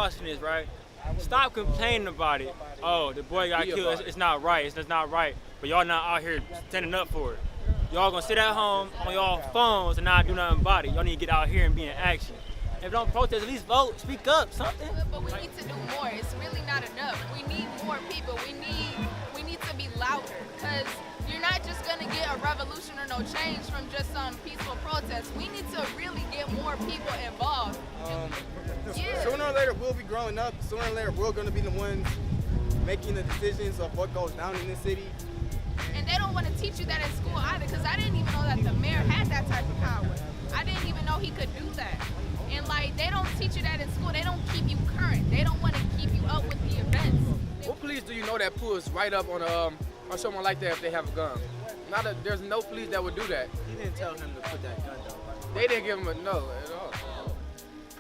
watching this, right? Stop complaining about it. Oh, the boy got killed. It's not right. It's not right. But y'all not out here standing up for it. Y'all gonna sit at home on y'all phones and not do nothing about it. Y'all need to get out here and be in action. If don't protest, at least vote, speak up, something. But we need to do more. It's really not enough. We need more people. We need to be louder, because you're not just gonna get a revolution or no change from just some peaceful protests. We need to really get more people involved. Sooner or later, we'll be growing up. Sooner or later, we're gonna be the ones making the decisions of what goes down in the city. And they don't want to teach you that in school either, because I didn't even know that the mayor had that type of power. I didn't even know he could do that. And like, they don't teach you that in school. They don't keep you current. They don't want to keep you up with the events. What police do you know that pulls right up on someone like that if they have a gun? There's no police that would do that. He didn't tell him to put that gun down. They didn't give him a no at all.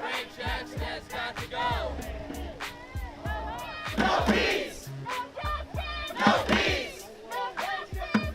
Break checks, that's got to go. No peace! No peace!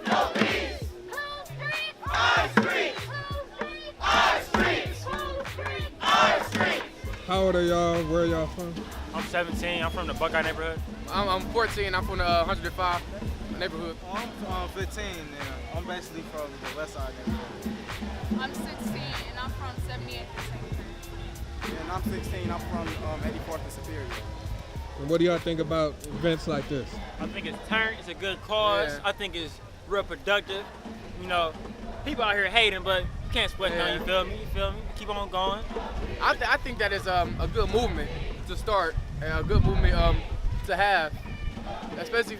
No peace! Our streets! Our streets! Our streets! How old are y'all? Where are y'all from? I'm 17. I'm from the Buckeye neighborhood. I'm 14. I'm from the 105 neighborhood. I'm 15, and I'm basically from the west side neighborhood. I'm 16 and I'm from 78th And I'm 16, I'm from 84th and Superior. And what do y'all think about events like this? I think it's turned. It's a good cause. Yeah. I think it's real productive. You know, people out here hating, but you can't sweat none. You feel me? You feel me? Keep on going. I think that is a good movement to start, and a good movement to have, especially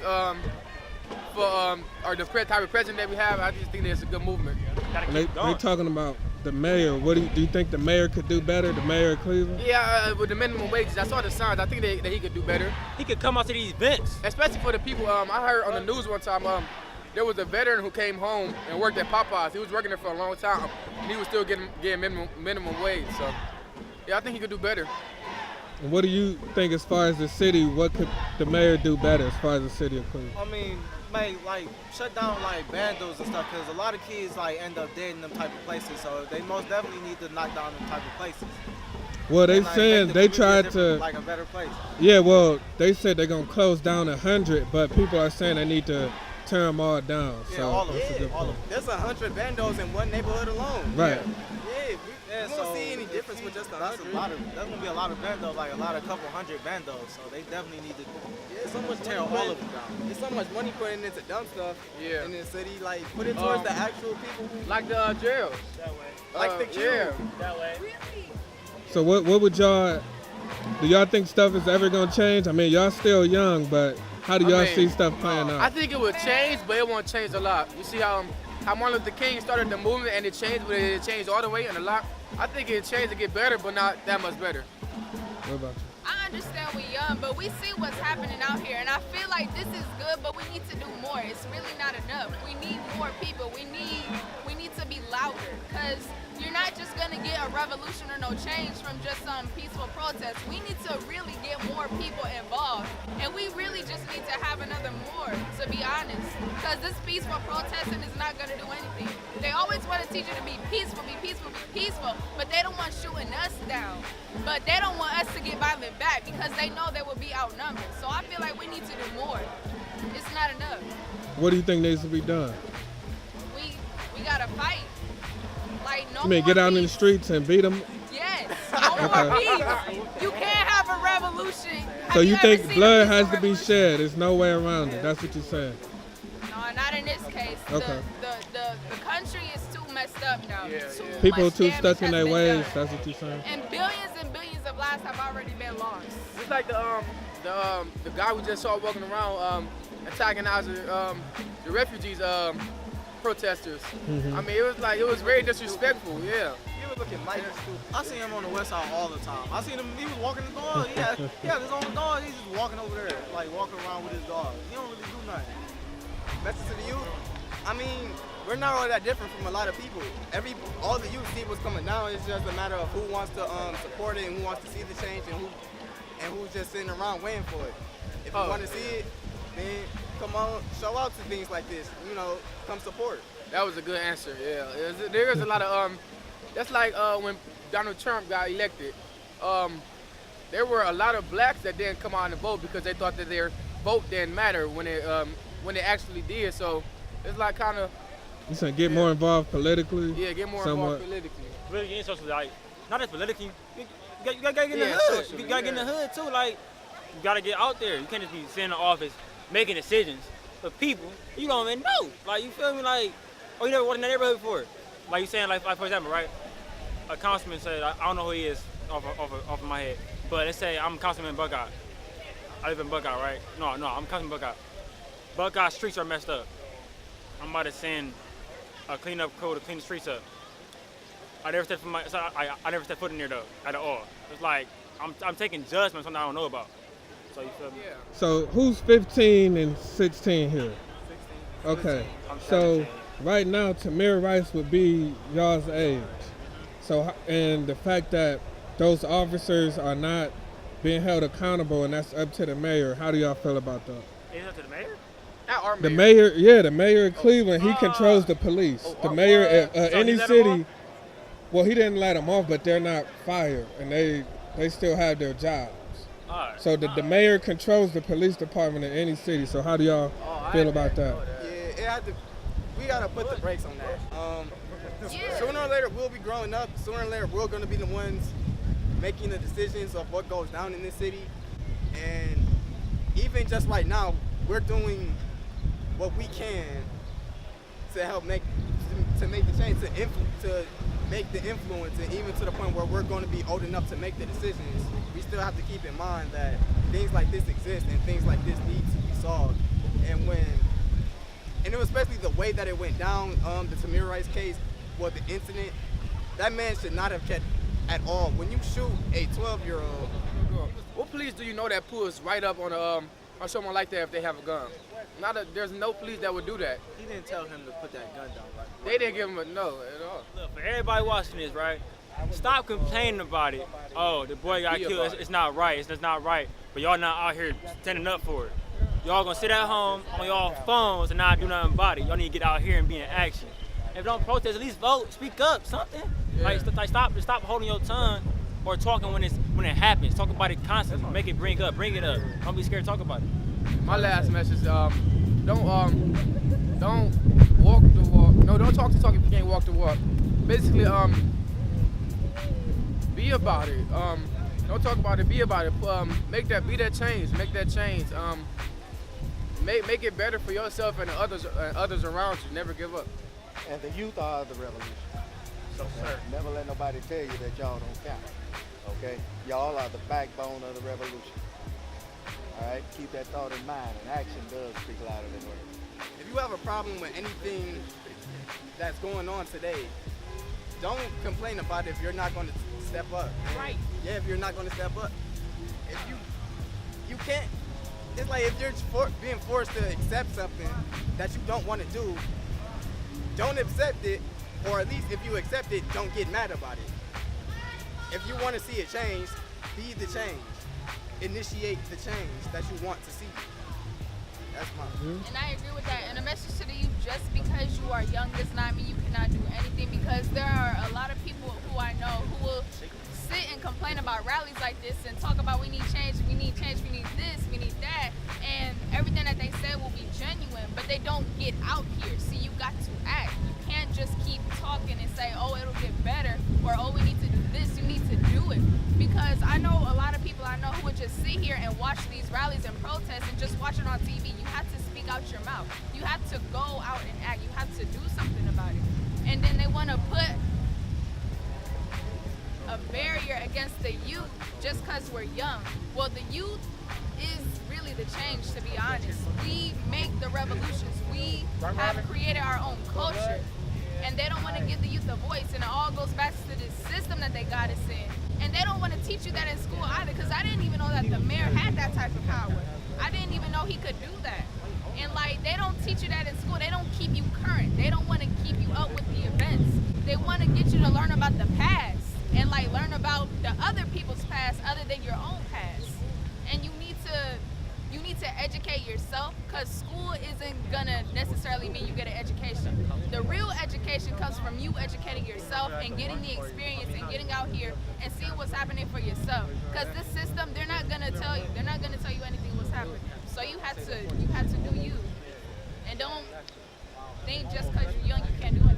for the type of president that we have. I just think that it's a good movement. Gotta And keep they going. talking about the mayor. What do you think the mayor could do better? The mayor of Cleveland? Yeah, with the minimum wages, I saw the signs. I think that he could do better, He could come out to these events. especially for the people. I heard on the news one time. There was a veteran who came home and worked at Popeyes. He was working there for a long time, and he was still getting minimum wage. So, yeah, I think he could do better. And what do you think as far as the city? What could the mayor do better as far as the city of Cleveland? I mean, like shut down like bandos and stuff, because a lot of kids like end up dead in them type of places. So they most definitely need to knock down them type of places. Well, they And, like, saying make the they community tried to. like a better place. Yeah, well, they said they're gonna close down 100, but people are saying they need to tear them all down. Yeah, So all of that's a it. good All point. of it. There's 100 bandos in one neighborhood alone. Right. Yeah, we won't see any difference with just 100. That's gonna be a lot of bandos, like a couple hundred bandos. So they definitely need to so much tear money all of them down. There's so much money put into dumb stuff Yeah. in the city. Like, put it towards the actual people who Like the jails. that way. Like the queue. Yeah. That way. So what would y'all? Do y'all think stuff is ever gonna change? I mean, y'all still young, but how do y'all see stuff playing I out? think it would change, but it won't change a lot. You see how Martin Luther King started the movement and it changed, but it changed all the way and a lot. I think it changed to get better, but not that much better. What about you? I understand we're young, but we see what's happening out here, and I feel like this is good, but we need to do more. It's really not enough. We need more people. We need to be louder, because you're not just gonna get a revolution or no change from just some peaceful protest. We need to really get more people involved, and we really just need to have another more, to be honest, because this peaceful protesting is not gonna do anything. They always want to teach you to be peaceful, be peaceful, be peaceful, but they don't want shooting us down. But they don't want us to get violent back because they know they will be outnumbered. So I feel like we need to do more. It's not enough. What do you think needs to be done? We gotta fight. Like no I mean, more get out in the peace. streets and beat them. Yes, no more peace. You can't have a revolution. So Have you ever think seen a blood peaceful has to be revolution? shed? There's no way around it. That's what you're saying. No, not in this case. Okay. The country is too messed up now. People much too damage stuck in has their been ways. done. That's what you're saying. And billions of lives have already been lost. It's like the guy we just saw walking around antagonizing the refugees protesters. Mhm. I mean, it was very disrespectful. Yeah. He was looking like I see him on the west side all the time. I seen him, he was walking the dog. He had his own dog. He's just walking over there, like walking around with his dog. He don't really do nothing. Message to the youth. I mean, we're not all that different from a lot of people. All the youth see what's coming down. It's just a matter of who wants to support it and who wants to see the change and who's just sitting around waiting for it. If you want to see it, then come on, show out to things like this. You know, come support. That was a good answer. Yeah. There is a lot of that's like when Donald Trump got elected. there were a lot of blacks that didn't come out and vote because they thought that their vote didn't matter when it actually did. So it's like kind of You saying get more involved politically? get more somewhat. involved politically. Politically and socially, like not just politically. You gotta get in the Yeah, hood. socially, You gotta get in the hood too. Like you gotta get out there. You can't just be sitting in the office making decisions for people you don't even know. Like you feel me? Like you never walked in the neighborhood before. Like you saying like for example, right? A councilman said I don't know who he is off of my head, but let's say I'm Councilman Buckeye. I live in Buckeye, right? No, I'm Councilman Buckeye. Buckeye streets are messed up. I'm about to send a cleanup crew to clean the streets up. I never stepped foot in there though, at all. It's like I'm taking judgments on I don't know about. So you feel me? Yeah. So who's 15 and 16 here? Okay. I'm So 17. right now, Tamir Rice would be y'all's age. So and the fact that those officers are not being held accountable, and that's up to the mayor. How do y'all feel about that? Is it up to the mayor? Not our The mayor. mayor, the mayor of Cleveland, he controls the police. The mayor of So any he let 'em city. Well, he didn't let them off, but they're not fired, and they still have their jobs. Alright. So the mayor controls the police department in any city. So how do y'all feel about that? Yeah, we gotta put the brakes on that. Sooner or later, we'll be growing up. Sooner or later, we're gonna be the ones making the decisions of what goes down in this city. And even just right now, we're doing what we can to help make the change, to make the influence, and even to the point where we're going to be old enough to make the decisions. We still have to keep in mind that things like this exist and things like this need to be solved. And it was especially the way that it went down, the Tamir Rice case, was the incident. That man should not have kept at all. When you shoot a 12-year-old, What police do you know that pulls right up on someone like that if they have a gun? There's no police that would do that. He didn't tell him to put that gun down. Right? They didn't give him a no at all. Look, for everybody watching this, right? Stop complaining about it. Oh, the boy got Be killed. about It's not right. It's not right. But y'all not out here standing up for it. Y'all gonna sit at home on y'all phones and not do nothing about it. Y'all need to get out here and be in action. If you don't protest, at least vote. Speak up. Something. Yeah. Like stop holding your tongue or talking when it happens. Talk about it constantly. Make it bring it up. Don't be scared to talk about it. My last message: don't walk the walk. No, don't talk the talk if you can't walk the walk. Basically, be about it. Don't talk about it. Be about it. Be that change. Make that change. Make it better for yourself and the others around you. Never give up. And the youth are the revolution. So, sir. Never let nobody tell you that y'all don't count. Okay? Y'all are the backbone of the revolution. All right? Keep that thought in mind, and action does speak louder than words. if you have a problem with anything that's going on today, don't complain about it if you're not going to step up. Right. Yeah, if you're not going to step up. If you can't, it's like if you're being forced to accept something that you don't want to do, don't accept it, or at least if you accept it, don't get mad about it. If you want to see a change, be the change. Initiate the change that you want to see. That's mine. And I agree with that. And a message to the youth, just because you are young does not mean you cannot do anything, because there are a lot of people who I know who will sit and complain about rallies like this and talk about we need change, we need this, we need that, and everything that they say will be genuine, but they don't get out here. See, you got to act. You can't just keep talking and say, oh, it'll get better, or oh, we need to do this. You need to do it. Because I know a lot of people I know who would just sit here and watch these rallies and protests and just watch it on TV. You have to speak out your mouth. You have to go out and act. You have to do something about it. And then they want to put a barrier against the youth just because we're young. Well, the youth is really the change, to be honest. We make the revolutions. We have created our own culture. And they don't want to give the youth a voice. And it all goes back to this system that they got us in. And they don't want to teach you that in school either, because I didn't even know that the mayor had that type of power. I didn't even know he could do that. And like, they don't teach you that in school. They don't keep you current. They don't want to keep you up with the events. They want to get you to learn about the past and like learn about the other people's past other than your own past. And you need to educate yourself, because school isn't gonna necessarily mean you get an education. The real education comes from you educating yourself and getting the experience and getting out here and seeing what's happening for yourself. Because this system, they're not gonna tell you. They're not gonna tell you anything what's happening. So you have to do you. And don't think just because you're young you can't do